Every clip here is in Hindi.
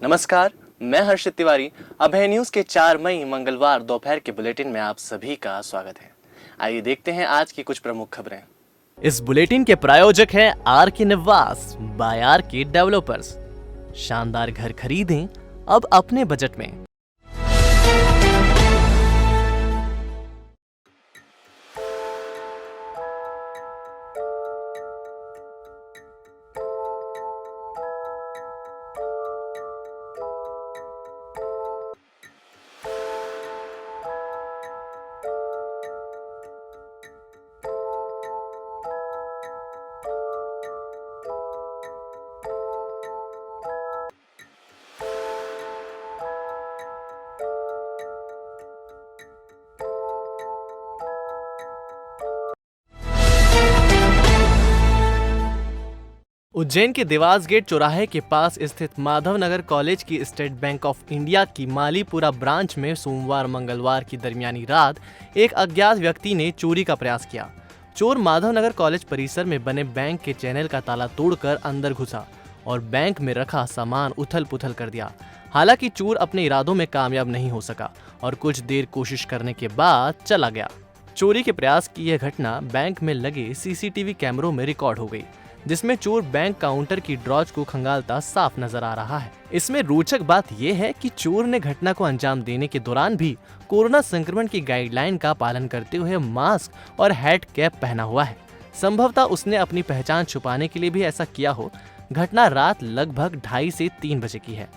नमस्कार, मैं हर्षित तिवारी। अभय न्यूज के 4 मई मंगलवार दोपहर के बुलेटिन में आप सभी का स्वागत है। आइए देखते हैं आज की कुछ प्रमुख खबरें। इस बुलेटिन के प्रायोजक हैं आर के निवास बाय आर के डेवलपर्स। शानदार घर खरीदें अब अपने बजट में। उज्जैन के देवास गेट चौराहे के पास स्थित माधव नगर कॉलेज की स्टेट बैंक ऑफ इंडिया की मालीपुरा ब्रांच में सोमवार मंगलवार की दरमियानी रात एक अज्ञात व्यक्ति ने चोरी का प्रयास किया। चोर माधव नगर कॉलेज परिसर में बने बैंक के चैनल का ताला तोड़कर अंदर घुसा और बैंक में रखा सामान उथल पुथल कर दिया। हालांकि चोर अपने इरादों में कामयाब नहीं हो सका और कुछ देर कोशिश करने के बाद चला गया। चोरी के प्रयास की यह घटना बैंक में लगे सीसीटीवी कैमरों में रिकॉर्ड हो गई, जिसमें चोर बैंक काउंटर की ड्रॉज को खंगालता साफ नजर आ रहा है। इसमें रोचक बात यह है कि चोर ने घटना को अंजाम देने के दौरान भी कोरोना संक्रमण की गाइडलाइन का पालन करते हुए मास्क और हेड कैप पहना हुआ है। संभवतः उसने अपनी पहचान छुपाने के लिए भी ऐसा किया हो। घटना रात लगभग 2:30 से 3 बजे की है।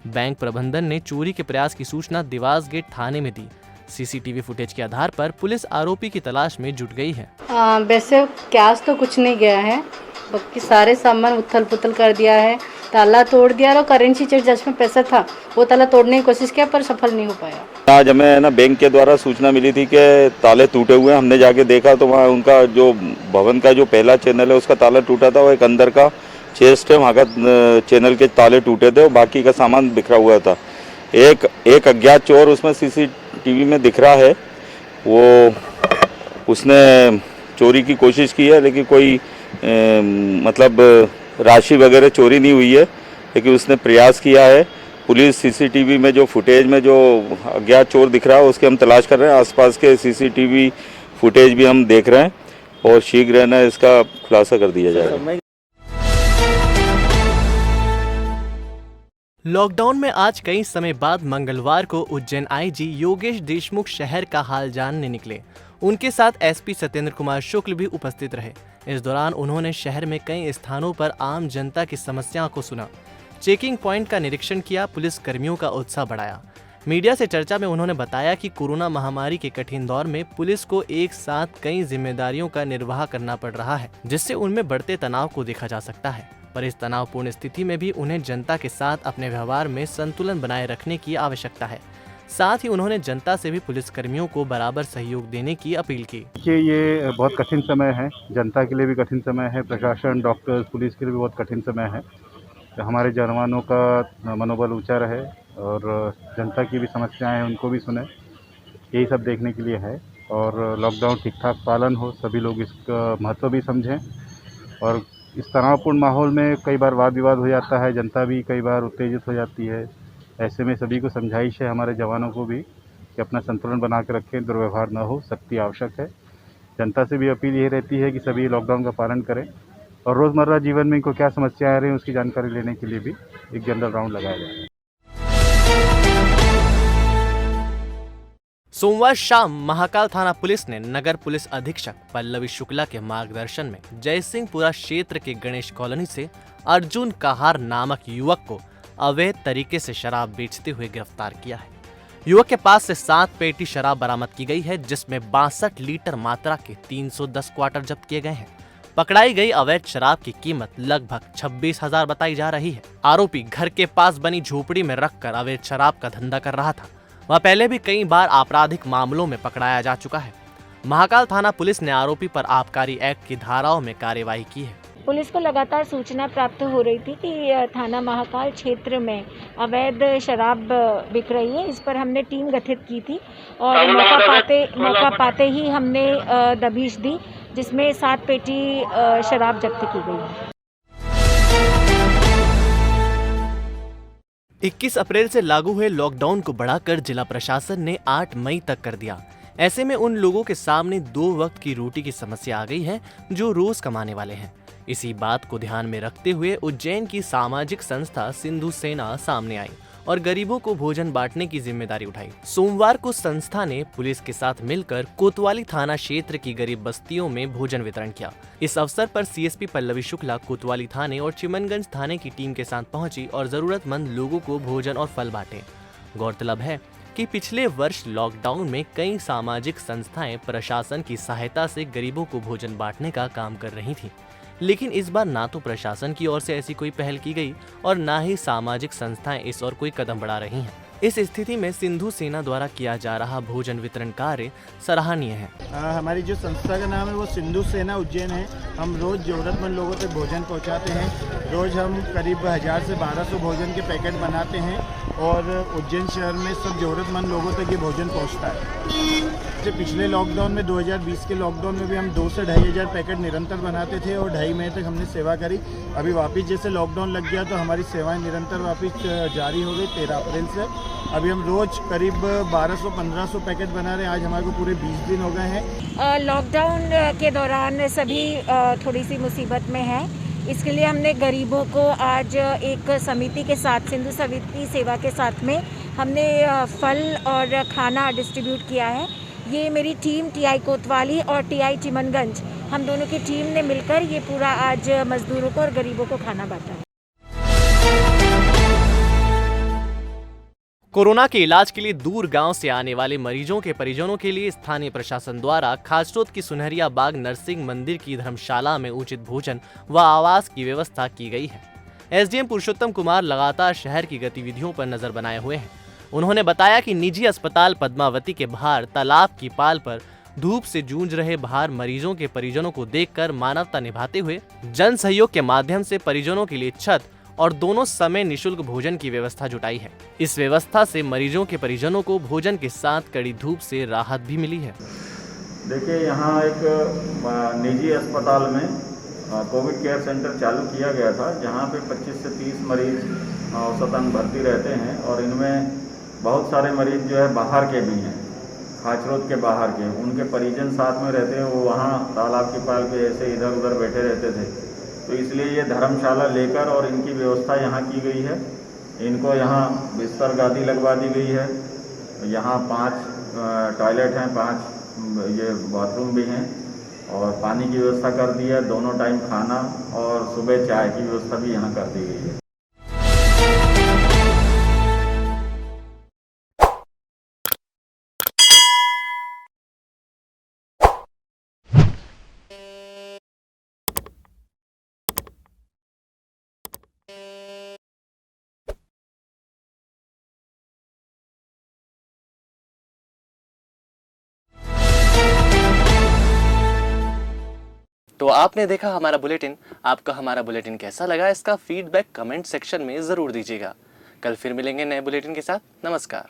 बैंक प्रबंधन ने चोरी के प्रयास की सूचना देवास गेट थाने में दी। सीसीटीवी फुटेज के आधार पर पुलिस आरोपी की तलाश में जुट गई है। वैसे कैश तो कुछ नहीं गया है, बाकी सारे सामान उथल पुथल कर दिया है, ताला तोड़ दिया और करेंसी चेक जिसमें पैसा था वो ताला तोड़ने की कोशिश किया पर सफल नहीं हो पाया। आज हमें ना बैंक के द्वारा सूचना मिली थी कि ताले टूटे हुए हैं। हमने जाके देखा तो वहाँ उनका जो भवन का जो पहला चैनल है उसका ताला टूटा था, वो एक अंदर का चेस्ट है वहाँ का चैनल के ताले टूटे थे और बाकी का सामान बिखरा हुआ था। एक अज्ञात चोर उसमें सीसीटीवी में दिख रहा है, वो उसने चोरी की कोशिश की है, लेकिन कोई मतलब राशि वगैरह चोरी नहीं हुई है, लेकिन उसने प्रयास किया है। पुलिस सीसीटीवी में जो फुटेज में जो अज्ञात चोर दिख रहा है उसकी हम तलाश कर रहे हैं। आसपास के सीसीटीवी फुटेज भी हम देख रहे हैं और शीघ्र ना इसका खुलासा कर दिया जाएगा। लॉकडाउन में आज कई समय बाद मंगलवार को उज्जैन आईजी योगेश देशमुख शहर का हाल जानने निकले। उनके साथ एसपी सत्येंद्र कुमार शुक्ल भी उपस्थित रहे। इस दौरान उन्होंने शहर में कई स्थानों पर आम जनता की समस्याओं को सुना, चेकिंग पॉइंट का निरीक्षण किया, पुलिस कर्मियों का उत्साह बढ़ाया। मीडिया से चर्चा में उन्होंने बताया कि कोरोना महामारी के कठिन दौर में पुलिस को एक साथ कई जिम्मेदारियों का निर्वाह करना पड़ रहा है, जिससे उनमें बढ़ते तनाव को देखा जा सकता है। पर इस तनावपूर्ण स्थिति में भी उन्हें जनता के साथ अपने व्यवहार में संतुलन बनाए रखने की आवश्यकता है। साथ ही उन्होंने जनता से भी पुलिस कर्मियों को बराबर सहयोग देने की अपील की। ये बहुत कठिन समय है, जनता के लिए भी कठिन समय है, प्रशासन, डॉक्टर्स, पुलिस के लिए भी बहुत कठिन समय है। तो हमारे जवानों का मनोबल ऊंचा रहे और जनता की भी समस्याएं हैं उनको भी सुने, यही सब देखने के लिए है। और लॉकडाउन ठीक ठाक पालन हो, सभी लोग इसका महत्व भी समझें। और इस तनावपूर्ण माहौल में कई बार वाद विवाद हो जाता है, जनता भी कई बार उत्तेजित हो जाती है। ऐसे में सभी को समझाइश है, हमारे जवानों को भी, कि अपना संतुलन बना कर रखें, दुर्व्यवहार न हो, सख्ती आवश्यक है। जनता से भी अपील यही रहती है कि सभी लॉकडाउन का पालन करें और रोज़मर्रा जीवन में इनको क्या समस्याएं आ रही हैं उसकी जानकारी लेने के लिए भी एक जनरल राउंड लगाया जाए। सोमवार शाम महाकाल थाना पुलिस ने नगर पुलिस अधीक्षक पल्लवी शुक्ला के मार्गदर्शन में जयसिंहपुरा क्षेत्र के गणेश कॉलोनी से अर्जुन कहार नामक युवक को अवैध तरीके से शराब बेचते हुए गिरफ्तार किया है। युवक के पास से 7 पेटी शराब बरामद की गई है, जिसमें 62 लीटर मात्रा के 310 क्वार्टर जब्त किए गए हैं। पकड़ाई गई अवैध शराब की कीमत लगभग 26,000 बताई जा रही है। आरोपी घर के पास बनी झोपड़ी में रखकर अवैध शराब का धंधा कर रहा था। वह पहले भी कई बार आपराधिक मामलों में पकड़ाया जा चुका है। महाकाल थाना पुलिस ने आरोपी पर आबकारी एक्ट की धाराओं में कार्यवाही की है। पुलिस को लगातार सूचना प्राप्त हो रही थी कि थाना महाकाल क्षेत्र में अवैध शराब बिक रही है। इस पर हमने टीम गठित की थी और मौका पाते ही हमने दबिश दी, जिसमें 7 पेटी शराब जब्त की गई है। 21 अप्रैल से लागू हुए लॉकडाउन को बढ़ाकर जिला प्रशासन ने 8 मई तक कर दिया। ऐसे में उन लोगों के सामने 2 वक्त की रोटी की समस्या आ गई है जो रोज कमाने वाले हैं। इसी बात को ध्यान में रखते हुए उज्जैन की सामाजिक संस्था सिंधु सेना सामने आई और गरीबों को भोजन बांटने की जिम्मेदारी उठाई। सोमवार को संस्था ने पुलिस के साथ मिलकर कोतवाली थाना क्षेत्र की गरीब बस्तियों में भोजन वितरण किया। इस अवसर पर सीएसपी पल्लवी शुक्ला कोतवाली थाने और चिमनगंज थाने की टीम के साथ पहुंची और जरूरतमंद लोगों को भोजन और फल बांटे। गौरतलब है कि पिछले वर्ष लॉकडाउन में कई सामाजिक संस्थाएं प्रशासन की सहायता से गरीबों को भोजन बांटने का काम कर रही थी, लेकिन इस बार ना तो प्रशासन की ओर से ऐसी कोई पहल की गई और ना ही सामाजिक संस्थाएं इस ओर कोई कदम बढ़ा रही हैं। इस स्थिति में सिंधु सेना द्वारा किया जा रहा भोजन वितरण कार्य सराहनीय है। हमारी जो संस्था का नाम है वो सिंधु सेना उज्जैन है। हम रोज जरूरतमंद लोगों तक भोजन पहुंचाते हैं। रोज हम करीब 1000 से 1200 भोजन के पैकेट बनाते हैं और उज्जैन शहर में सब जरूरतमंद लोगों तक ये भोजन पहुंचता है। जैसे पिछले लॉकडाउन में 2020 के लॉकडाउन में भी हम 2 से 2500 पैकेट निरंतर बनाते थे और 2.5 महीने तक हमने सेवा करी। अभी वापस जैसे लॉकडाउन लग गया तो हमारी सेवाएं निरंतर वापस जारी हो गई 13 अप्रैल से। अभी हम रोज करीब 1200-1500 पैकेट बना रहे हैं। आज हमारे को पूरे 20 दिन हो गए हैं। लॉकडाउन के दौरान सभी थोड़ी सी मुसीबत में हैं। इसके लिए हमने गरीबों को आज एक समिति के साथ, सिंधु समिति सेवा के साथ में हमने फल और खाना डिस्ट्रीब्यूट किया है। ये मेरी टीम टीआई कोतवाली और टीआई चिमनगंज, हम दोनों की टीम ने मिलकर ये पूरा आज मजदूरों को और गरीबों को खाना बांटा है। कोरोना के इलाज के लिए दूर गांव से आने वाले मरीजों के परिजनों के लिए स्थानीय प्रशासन द्वारा खासरोद की सुनहरिया बाग नरसिंह मंदिर की धर्मशाला में उचित भोजन व आवास की व्यवस्था की गई है। एसडीएम पुरुषोत्तम कुमार लगातार शहर की गतिविधियों पर नजर बनाए हुए हैं। उन्होंने बताया कि निजी अस्पताल पद्मावती के बाहर तालाब की पाल पर धूप से जूझ रहे बाहर मरीजों के परिजनों को देखकर मानवता निभाते हुए जन सहयोग के माध्यम से परिजनों के लिए छत और दोनों समय निशुल्क भोजन की व्यवस्था जुटाई है। इस व्यवस्था से मरीजों के परिजनों को भोजन के साथ कड़ी धूप से राहत भी मिली है। देखिए, यहाँ एक निजी अस्पताल में कोविड केयर सेंटर चालू किया गया था, जहाँ पे 25 से 30 मरीज औसतन भर्ती रहते हैं और इनमें बहुत सारे मरीज जो है बाहर के भी हैं, खाचरोद के बाहर के। उनके परिजन साथ में रहते हैं, वो वहाँ तालाब की पाल पे ऐसे इधर उधर बैठे रहते थे, तो इसलिए ये धर्मशाला लेकर और इनकी व्यवस्था यहाँ की गई है। इनको यहाँ बिस्तर गादी लगवा दी गई है। यहाँ 5 टॉयलेट हैं, 5 ये बाथरूम भी हैं और पानी की व्यवस्था कर दी है। दोनों टाइम खाना और सुबह चाय की व्यवस्था भी यहाँ कर दी गई है। तो आपने देखा हमारा बुलेटिन। आपका हमारा बुलेटिन कैसा लगा, इसका फीडबैक कमेंट सेक्शन में जरूर दीजिएगा। कल फिर मिलेंगे नए बुलेटिन के साथ। नमस्कार।